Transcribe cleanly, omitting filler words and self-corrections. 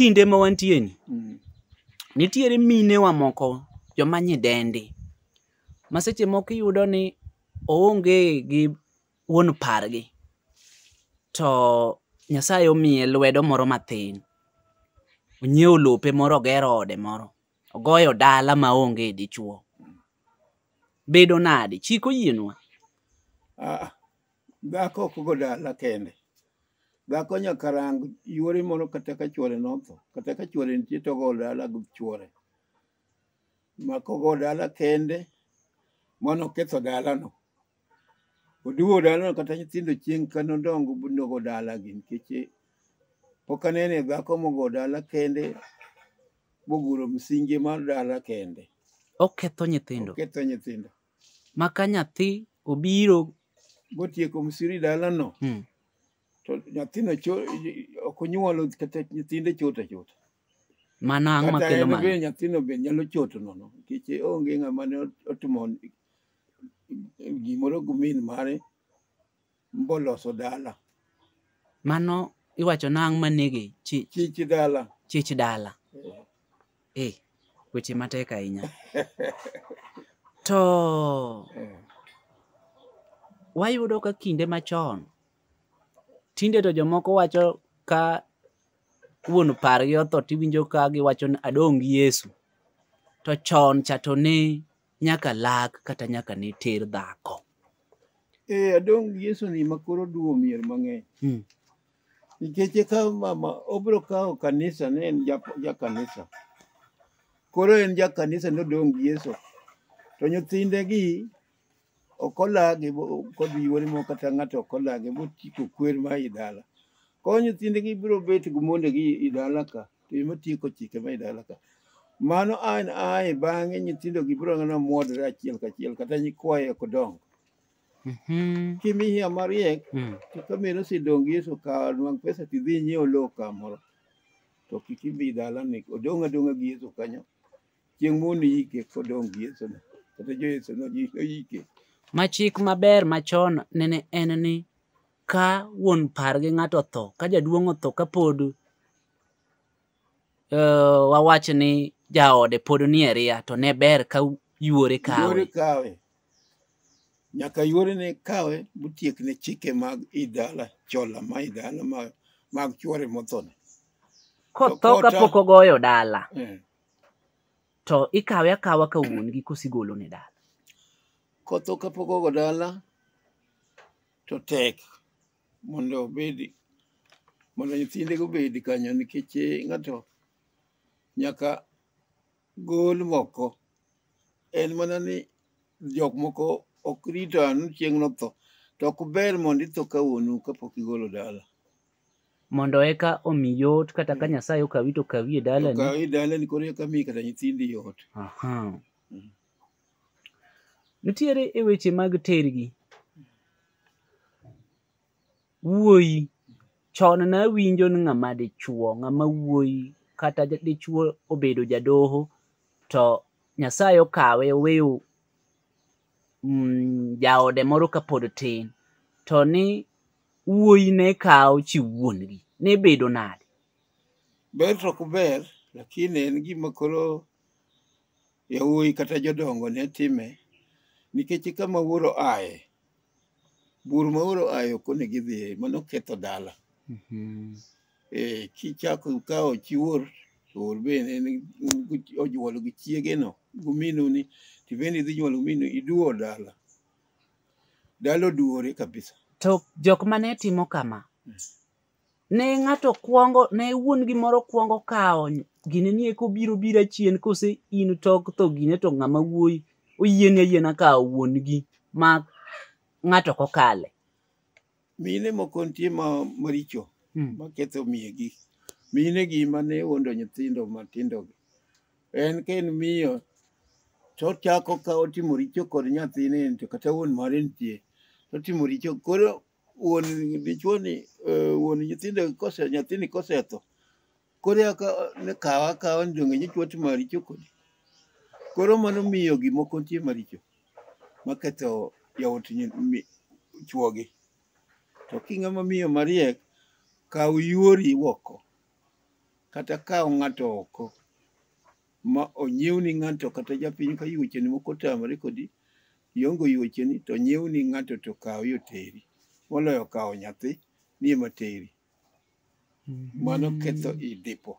kinde ma wantie ni nitiere mine wa moko joma nyidendi ma seche moko iyudo ni oonge gi wuon pargi to Nyasaye omiye lwedo moro mathin, onyiewo lope moro, ogero ode moro, ogoyo dala maonge dichuo. Bedo nade? Chik oyienwa? Dhako ok go dala kende. Dhako nyaka rang yuore moro kata ka chuore notho, kata ka chuore nitie to go dala gi chuore. Mako go dala kende, mano ketho dala no. Oduo dala no kata nyithindo chieng' kanodongo nogo dala gi nikech pok anene dhako mogo dala kende moguro msinge mar dala kende. Oketho nyithindo. Oketho nyithindo. Maka nyathi obiro botieko msiri dala no. To nyathino ok onyuolo kata nyithinde chota chota. Mano ang'o makelo mano? Kata nyathino be nyalo choto nono nikech onge ng'ama ne otimo gimoro gi min mare mboloso dala. Mano iwacho nang'o manege chich dala. Chich dala. Weche matek ahinya. To wayudo ka kinde machon tinde to jomoko wacho ka wuon pargi otho tiwinjo ka giwacho ni adong' gi Yesu. To chon cha to ne nyaka lak kata nyaka ne ter dhako. Adong' gi Yesu ni makoro duo mier mang'eny. Nikech ka mama obro kawo kanisa, ne en ja kanisa. Koro en ja kanisa nodong' gi Yesu. To nyithinde gi okolagi kodhi yuore mo kata ng'ato okolagi motieko kwer ma i dala. Koro nyithinde gi biro bet gi monde gi i dala ka. To ema tieko chike ma i dala ka. Mano ae bang'e nyithindo gi biro ng'ana muodre achiel kachiel kata nyikwaye ok dongo. Kimiya mariek to kamero osedong' gi Yesu ka nwang' pesa tidhi inyiew lo kamoro. To kik ibi dala ni odong' adong'a gi Yesu kanyo. Chieng' moni yike kodong' gi Yesu no. Kata jo Yesu no yike. Ma chik maber machon nene en ni ka wuon pargi ng'ato tho, ka jaduong' otho kapod wawach ni jaode pod ni e ria to ne ber ka yuore kawe. Yuore kawe. Nyaka yuore ne kawe botiek ne chike mag i dala chola ma i dala mag chuore motho ne. Kotho kapok ogoyo dala. To ikawe akawa ka wuon gi kosigolo ne dala. Kotho kapok ogo dala to tek mondo nyithinde go bedi kanyo nikech ng'ato nyaka gol moko. En mana ni jok moko ok rito anu chieng' notho. To ok ber mondo itho ka wuonu kapok igolo dala. Mondo eka omi yot kata ka Nyasaye okawi to okawi e dala ni. Okawi e dala ni koro eka mi kata nyithindi yot. Nitiere e weche mag tergi. Wuoyi chon na winjo ni ng'ama dichuo, ng'ama wuoyi kata dichuo obedo jadoho to Nyasaye okawe oweyo jaode moro kapod tin. To ni wuoyi ne kawo chi wuon gi. Ne bedo nade? Ber to ok ber, lakini en gima koro yawuoyi kata jodongo ne time. Nikech kama wuoro aye, bur ma wuoro aye ok onego idhiye, mano ketho dala. Kichako kawo chi wuor, to wuor bende onyuolo gi chiege no, guminu ni, tibende idhi nyuolo guminu, iduo dala. Dala oduore kabisa. To jok mane timo kama, ne ng'ato kuongo, ne wuon gi moro kuongo kawo gine ni eko biro chien kose in tok tho gine to ng'ama wuoyi oyiena kawo wuon gi ma ng'ato kokale. Mine moko nitie maricho maketho miye gi. Mine gi mane wuondo nyithindo matindo gi. En ka en miyo to chako ka otimo richo kod nyathine to kata wuon mare nitie. Otimo richo koro wuon dichuo ni wuon nyithindo nyathini kosetho. Koro aka ne kawa ni donge nyichuo otimo richo kodi. Koro mano miyo gi moko nitie maricho maketho yawuot chuogi. To king'ama miyo mariek, kaw yuori oko. kata kawo ng'ato oko ma onyiewni ng'ato kata japiny ka yuocheni moko otamore kodi iongo yuocheni to nyiewni ng'ato to kawi oteri moloyo kawo nyathi ni ema teri. Mano ketho i dipo.